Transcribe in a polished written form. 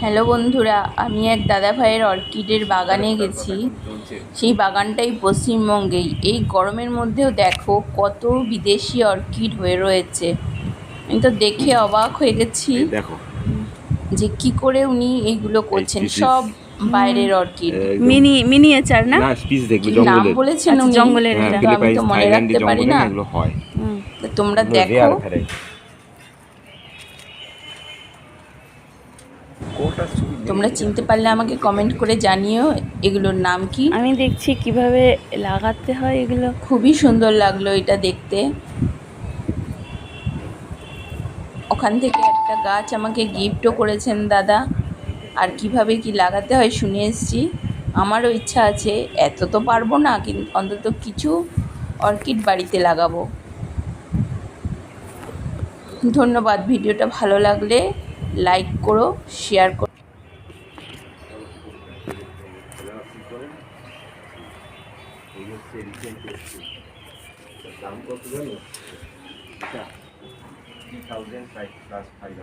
Hello বন্ধুরা, আমি এক দাদা ভাইয়ের অর্কিডের বাগানে গেছি। সেই বাগানটাই পশ্চিমবঙ্গেই। এই গরমের মধ্যেও দেখো কত বিদেশি অর্কিড হয়ে রয়েছে। আমি তো দেখে অবাক হয়ে গেছি দেখো যে কি করে উনি এইগুলো করছেন। সব বাইরের অর্কিড, মিনিয়েচার না, স্পিচ দেখবে কি নাম জঙ্গলের। বলেছেন আচ্ছা, উনি, জঙ্গলের হ্যাঁ, এটা। কিন্তু আমি তো ফিলিপাইন্স, মনে থাইল্যান্ডে রাখতে পারি জঙ্গলে না। না এগুলো হয়। তো তোমরা এগুলো দেখো। Rare variety. তোমরা চিনতে পারলে আমাকে কমেন্ট করে জানিও এগুলোর নাম কি। আমি দেখছি কিভাবে লাগাতে হয় এগুলো। খুবই সুন্দর লাগলো এটা দেখতে। ওখান থেকে একটা গাছ আমাকে গিফটও করেছেন দাদা। আর কিভাবে কি লাগাতে হয় শুনে এসেছি। আমারও ইচ্ছা আছে, এত তো পারবো না, কিন্তু অন্তত কিছু অর্কিড বাড়িতে লাগাবো। ধন্যবাদ। ভিডিওটা ভালো লাগলে লাইক করো, শেয়ার করো। দাম কত জানো? এটা 3000 প্লাস 5